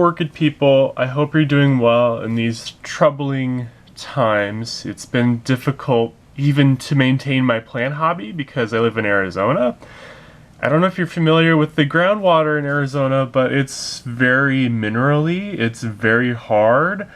Orchid people, I hope you're doing well in these troubling times. It's been difficult even to maintain my plant hobby because I live in Arizona. I don't know if you're familiar with the groundwater in Arizona, but it's very minerally, it's very hard.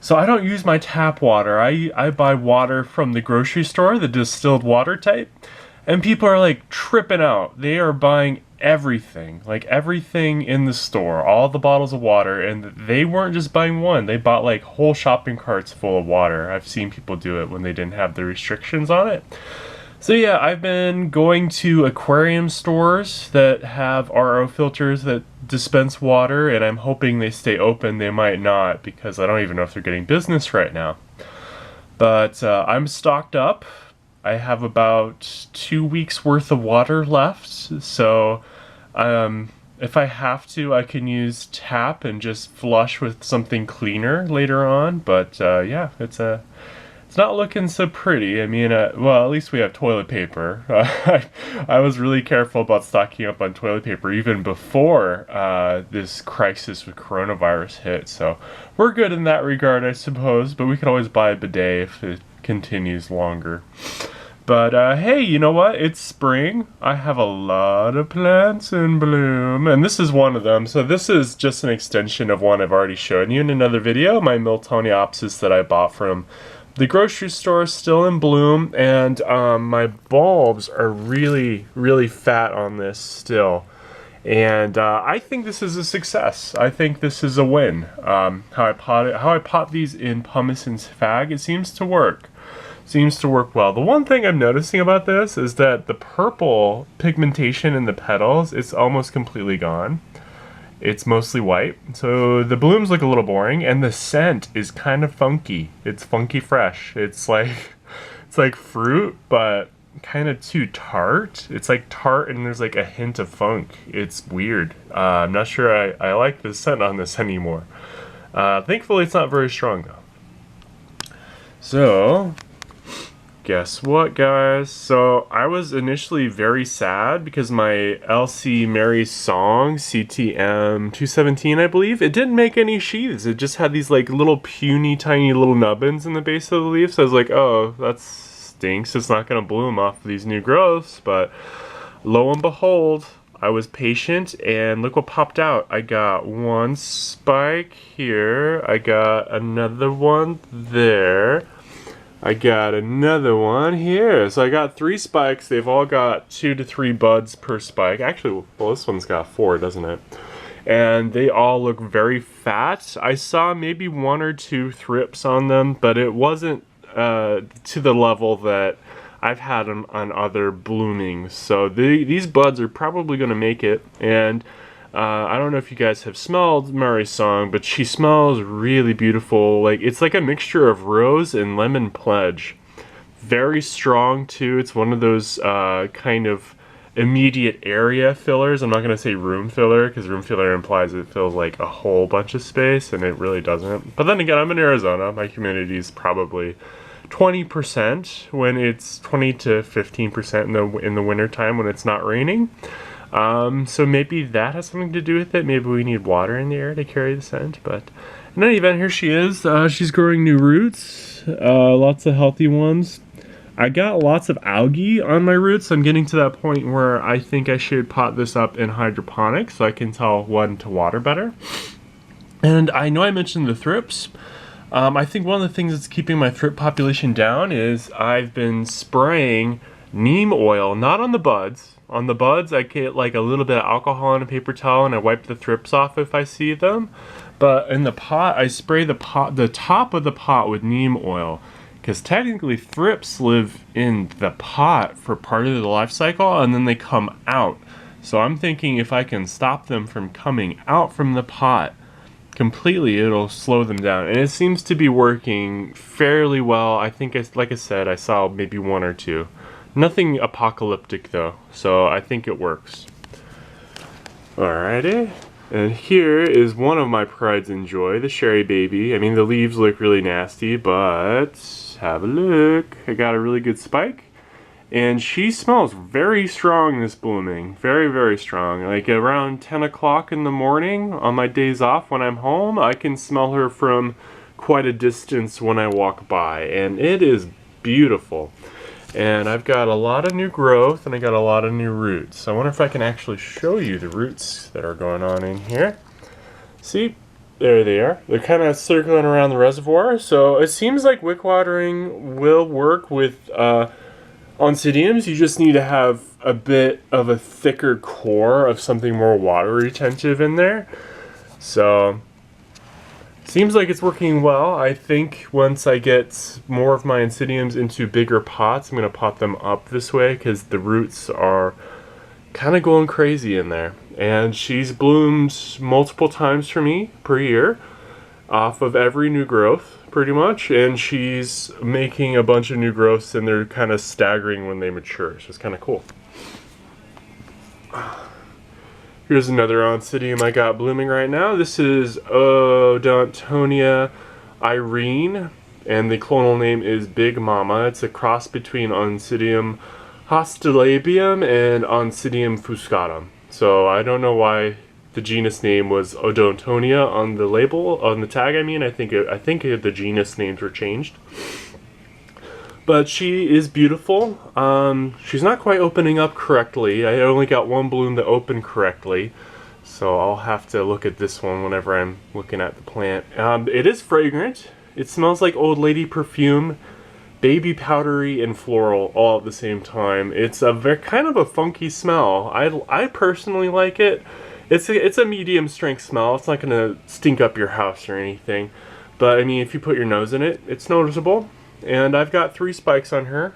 So I don't use my tap water. I buy water from the grocery store, the distilled water type. And people are like tripping out. They are buying everything, like everything in the store, all the bottles of water, and they weren't just buying one. They bought like whole shopping carts full of water. I've seen people do it when they didn't have the restrictions on it. So yeah, I've been going to aquarium stores that have RO filters that dispense water, and I'm hoping they stay open. They might not, because I don't even know if they're getting business right now. But I'm stocked up. I have about 2 weeks worth of water left, so if I have to, I can use tap and just flush with something cleaner later on. But yeah, it's not looking so pretty. I mean, well, at least we have toilet paper. I was really careful about stocking up on toilet paper even before this crisis with coronavirus hit. So we're good in that regard, I suppose. But we can always buy a bidet if it continues longer. But hey, you know what? It's spring. I have a lot of plants in bloom, and this is one of them. So this is just an extension of one I've already shown you in another video, my Miltoniopsis that I bought from the grocery store, still in bloom, and my bulbs are really, really fat on this still. And I think this is a success. I think this is a win. How I pot these in pumice and fag, it seems to work. Seems to work well. The one thing I'm noticing about this is that the purple pigmentation in the petals is almost completely gone. It's mostly white, so the blooms look a little boring, and the scent is kind of funky. It's funky fresh. It's like fruit, but kind of too tart. It's like tart and there's like a hint of funk. It's weird. I'm not sure I like the scent on this anymore. Thankfully it's not very strong though. So guess what, guys? So I was initially very sad because my LC Mary's Song CTM 217, I believe, it didn't make any sheaths. It just had these like little puny tiny little nubbins in the base of the leaf. So I was like, oh, that stinks. It's not gonna bloom off of these new growths. But lo and behold, I was patient and look what popped out. I got one spike here. I got another one there. I got another one here. So I got 3 spikes. They've all got 2 to 3 buds per spike. Actually, well, this one's got 4, doesn't it? And they all look very fat. I saw maybe 1 or 2 thrips on them, but it wasn't to the level that I've had on other bloomings. So these buds are probably going to make it. And I don't know if you guys have smelled Mary's Song, but she smells really beautiful. Like, it's like a mixture of rose and lemon pledge. Very strong too. It's one of those kind of immediate area fillers. I'm not going to say room filler, because room filler implies it fills like a whole bunch of space, and it really doesn't. But then again, I'm in Arizona. My humidity is probably 20% when it's 20 to 15% in the winter time when it's not raining. So maybe that has something to do with it. Maybe we need water in the air to carry the scent. But in any event, here she is. She's growing new roots, lots of healthy ones. I got lots of algae on my roots. I'm getting to that point where I think I should pot this up in hydroponics so I can tell when to water better. And I know I mentioned the thrips. I think one of the things that's keeping my thrip population down is I've been spraying neem oil, not on the buds. On the buds, I get like a little bit of alcohol in a paper towel and I wipe the thrips off if I see them. But in the pot, I spray the top of the pot with neem oil, because technically thrips live in the pot for part of the life cycle and then they come out. So I'm thinking if I can stop them from coming out from the pot completely, it'll slow them down. And it seems to be working fairly well. I think, like I said, I saw maybe 1 or 2. Nothing apocalyptic though, so I think it works. Alrighty, and here is one of my prides and joy, the Sherry Baby. I mean, the leaves look really nasty, but have a look. I got a really good spike, And she smells very strong this blooming. Very, very strong. Like around 10 o'clock in the morning on my days off when I'm home, I can smell her from quite a distance when I walk by. And it is beautiful. And I've got a lot of new growth and I got a lot of new roots. I wonder if I can actually show you the roots that are going on in here. See? There they are. They're kind of circling around the reservoir. So it seems like wick watering will work with Oncidiums. You just need to have a bit of a thicker core of something more water retentive in there. So seems like it's working well. I think once I get more of my Oncidiums into bigger pots, I'm going to pot them up this way because the roots are kind of going crazy in there. And she's bloomed multiple times for me per year off of every new growth pretty much, and she's making a bunch of new growths and they're kind of staggering when they mature, so it's kind of cool. Here's another Oncidium I got blooming right now. This is Odontonia Irene, and the clonal name is Big Mama. It's a cross between Oncidium hostolabium and Oncidium fuscatum. So I don't know why the genus name was Odontonia on the label, on the tag. I mean, I think the genus names were changed. But she is beautiful. She's not quite opening up correctly. I only got one bloom that opened correctly, so I'll have to look at this one whenever I'm looking at the plant. It is fragrant. It smells like old lady perfume, baby powdery and floral all at the same time. It's a very kind of a funky smell. I personally like it. It's a medium strength smell. It's not gonna stink up your house or anything, but I mean, if you put your nose in it, it's noticeable. And I've got 3 spikes on her.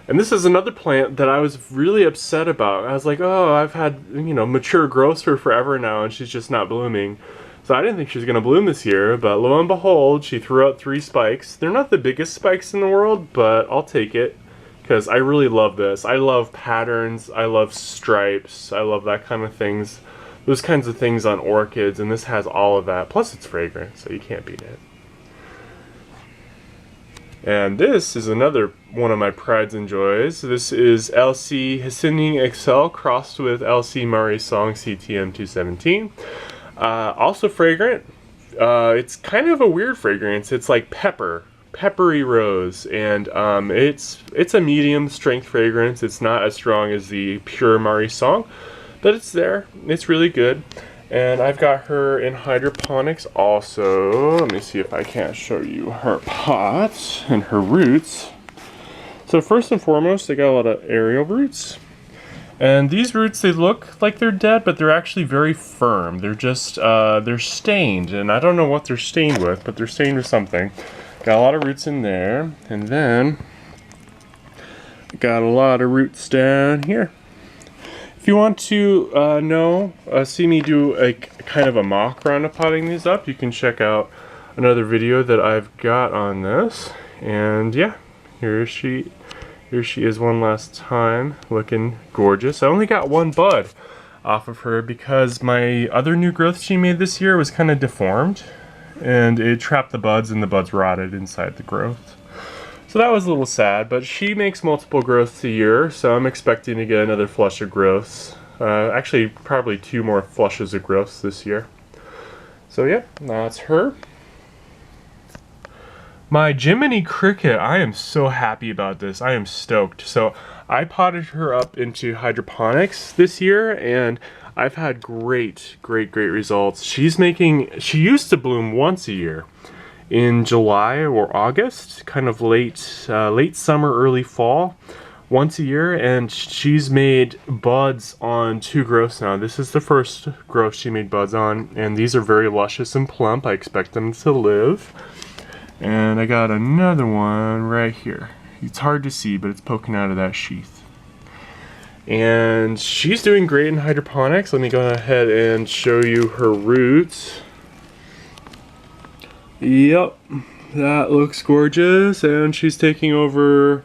And this is another plant that I was really upset about. I was like, oh, I've had, you know, mature growths for forever now and she's just not blooming. So I didn't think she was gonna bloom this year, but lo and behold, she threw out 3 spikes. They're not the biggest spikes in the world, but I'll take it because I really love this. I love patterns, I love stripes, I love that kind of things. Those kinds of things on orchids, and this has all of that. Plus it's fragrant, so you can't beat it. And this is another one of my prides and joys. This is LC Hissing XL crossed with LC Murray Song CTM 217. Also fragrant. It's kind of a weird fragrance. It's like peppery rose, and it's a medium strength fragrance. It's not as strong as the pure Murray Song, but it's there. It's really good. And I've got her in hydroponics also. Let me see if I can't show you her pot and her roots. So first and foremost, they got a lot of aerial roots. And these roots, they look like they're dead, but they're actually very firm. They're just, they're stained. And I don't know what they're stained with, but they're stained with something. Got a lot of roots in there. And then, got a lot of roots down here. If you want to see me do a kind of a mock round of potting these up, you can check out another video that I've got on this. And yeah, here she is one last time, looking gorgeous. I only got 1 bud off of her because my other new growth she made this year was kind of deformed, and it trapped the buds and the buds rotted inside the growth. So that was a little sad, but she makes multiple growths a year, so I'm expecting to get another flush of growths. Actually, probably 2 more flushes of growths this year. So yeah, that's her. My Jiminy Cricket, I am so happy about this. I am stoked. So I potted her up into hydroponics this year, and I've had great results. She used to bloom once a year in July or August, kind of late summer, early fall, once a year, and she's made buds on 2 growths now. This is the first growth she made buds on, and these are very luscious and plump. I expect them to live. And I got another one right here. It's hard to see, but it's poking out of that sheath. And she's doing great in hydroponics. Let me go ahead and show you her roots. Yep, that looks gorgeous, and she's taking over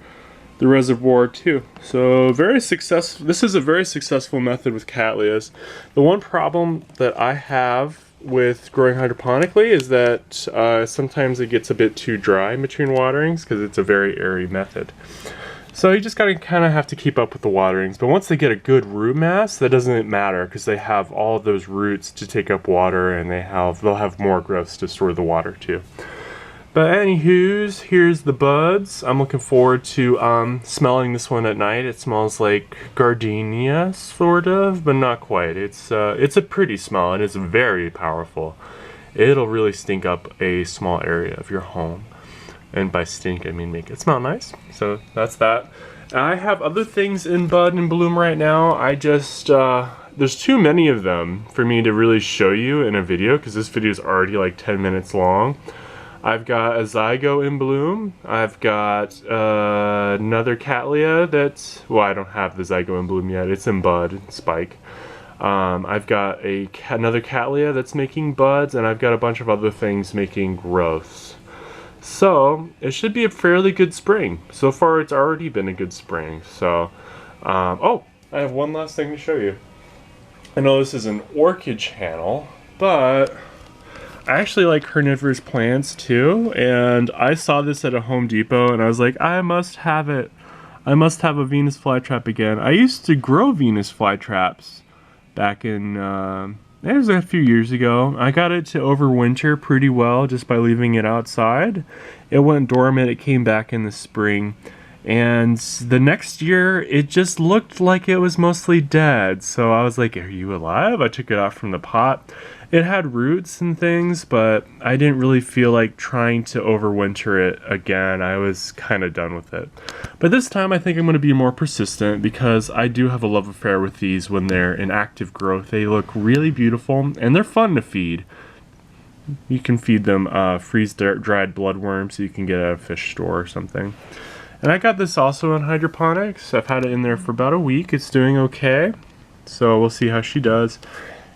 the reservoir too. So very successful. This is a very successful method with Cattleyas. The one problem that I have with growing hydroponically is that sometimes it gets a bit too dry between waterings because it's a very airy method. So you just gotta kind of have to keep up with the waterings. But once they get a good root mass, that doesn't matter because they have all of those roots to take up water, and they'll have more growths to store the water too. But anywho's, here's the buds. I'm looking forward to smelling this one at night. It smells like gardenia, sort of, but not quite. It's a pretty smell, and it's very powerful. It'll really stink up a small area of your home. And by stink, I mean make it smell nice. So that's that. I have other things in bud and bloom right now. I just, there's too many of them for me to really show you in a video, because this video is already like 10 minutes long. I've got a zygo in bloom. I've got another cattleya that's, well, I don't have the zygo in bloom yet. It's in bud, spike. I've got another cattleya that's making buds, and I've got a bunch of other things making growths. So it should be a fairly good spring. So far, it's already been a good spring. So, oh, I have one last thing to show you. I know this is an orchid channel, but I actually like carnivorous plants too, and I saw this at a Home Depot and I was like, I must have it. I must have a Venus flytrap again. I used to grow Venus flytraps back in, it was a few years ago. I got it to overwinter pretty well just by leaving it outside. It went dormant, it came back in the spring. And the next year, it just looked like it was mostly dead. So I was like, are you alive? I took it off from the pot. It had roots and things, but I didn't really feel like trying to overwinter it again. I was kind of done with it. But this time, I think I'm going to be more persistent because I do have a love affair with these when they're in active growth. They look really beautiful, and they're fun to feed. You can feed them freeze-dried bloodworms so you can get at a fish store or something. And I got this also in hydroponics. I've had it in there for about a week. It's doing okay. So we'll see how she does.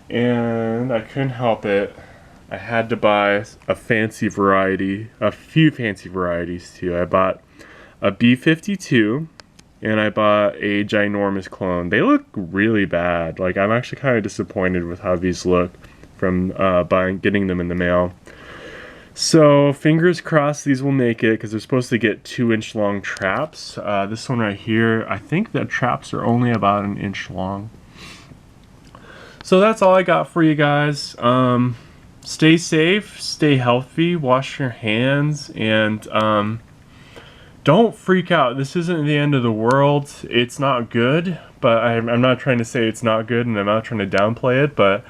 And I couldn't help it. I had to buy a fancy variety, a few fancy varieties too. I bought a B52 and I bought a ginormous clone. They look really bad. Like, I'm actually kind of disappointed with how these look from getting them in the mail. So fingers crossed these will make it, because they're supposed to get 2-inch long traps. This one right here, I think the traps are only about 1 inch long. So that's all I got for you guys. Stay safe, stay healthy, wash your hands, and don't freak out. This isn't the end of the world. It's not good, but I'm not trying to say it's not good, and I'm not trying to downplay it, but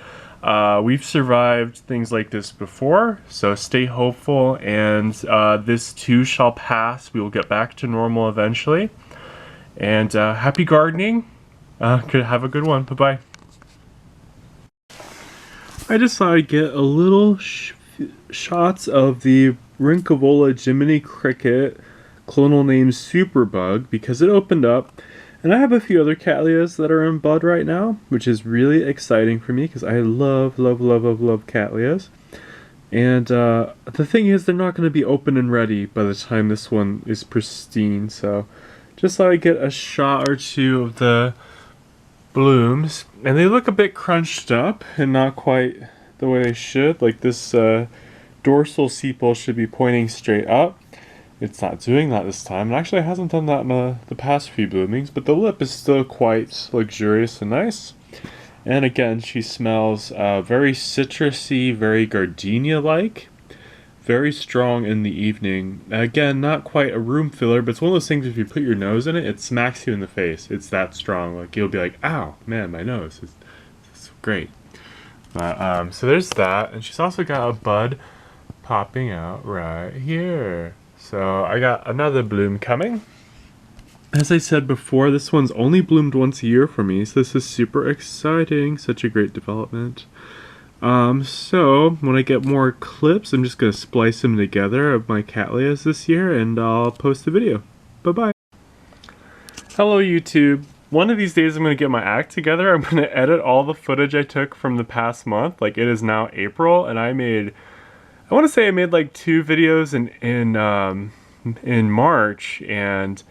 we've survived things like this before, so stay hopeful, and this too shall pass. We will get back to normal eventually. And happy gardening. Have a good one. Bye-bye. I just thought I'd get a little shots of the Rincovola Jiminy Cricket, clonal name Superbug, because it opened up. And I have a few other cattleyas that are in bud right now, which is really exciting for me because I love, love, love, love, love cattleyas. And the thing is, they're not going to be open and ready by the time this one is pristine. So just thought I'd get a shot or two of the blooms. And they look a bit crunched up and not quite the way they should. Like this dorsal sepal should be pointing straight up. It's not doing that this time, and actually it hasn't done that in the past few bloomings, but the lip is still quite luxurious and nice. And again, she smells very citrusy, very gardenia-like, very strong in the evening. Again, not quite a room filler, but it's one of those things, if you put your nose in it, it smacks you in the face. It's that strong. Like, you'll be like, ow, man, my nose. It's great. But, so there's that, and she's also got a bud popping out right here. So I got another bloom coming. As I said before, this one's only bloomed once a year for me, so this is super exciting. Such a great development. So when I get more clips, I'm just going to splice them together of my cattleyas this year, and I'll post the video. Bye-bye. Hello, YouTube. One of these days I'm going to get my act together. I'm going to edit all the footage I took from the past month. Like, it is now April, and I want to say I made like 2 videos in March, and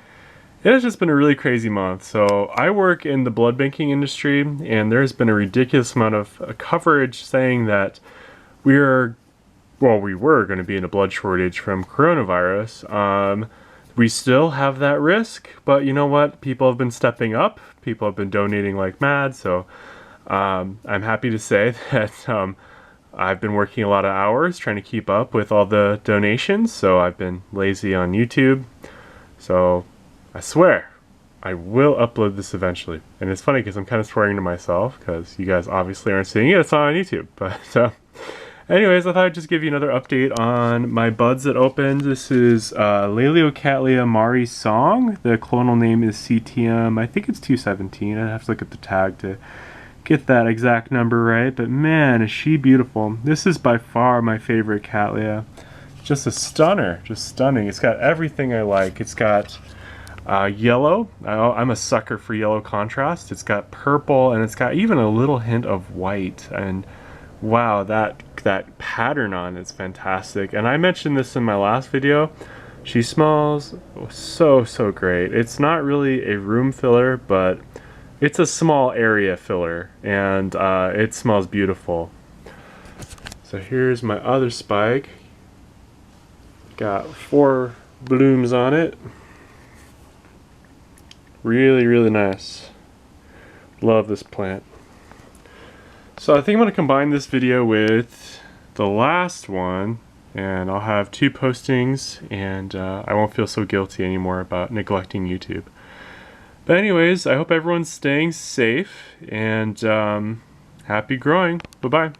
it has just been a really crazy month. So I work in the blood banking industry, and there's been a ridiculous amount of coverage saying that we were going to be in a blood shortage from coronavirus. We still have that risk, but you know what? People have been stepping up. People have been donating like mad, so I'm happy to say that I've been working a lot of hours trying to keep up with all the donations, so I've been lazy on YouTube. So I swear I will upload this eventually. And it's funny because I'm kind of swearing to myself because you guys obviously aren't seeing it. It's not on YouTube. But anyways, I thought I'd just give you another update on my buds that opened. This is Laleocatlia Mari Song. The clonal name is CTM. I think it's 217. I have to look at the tag to get that exact number right. But man, is she beautiful. This is by far my favorite Cattleya. Just a stunner. Just stunning. It's got everything I like. It's got yellow. I'm a sucker for yellow contrast. It's got purple, and it's got even a little hint of white. And wow, that pattern on it's fantastic. And I mentioned this in my last video. She smells so great. It's not really a room filler, but it's a small area filler, and it smells beautiful. So here's my other spike. Got 4 blooms on it. Really nice. Love this plant. So I think I'm going to combine this video with the last one, and I'll have 2 postings, and I won't feel so guilty anymore about neglecting YouTube. But anyways, I hope everyone's staying safe, and happy growing. Bye-bye.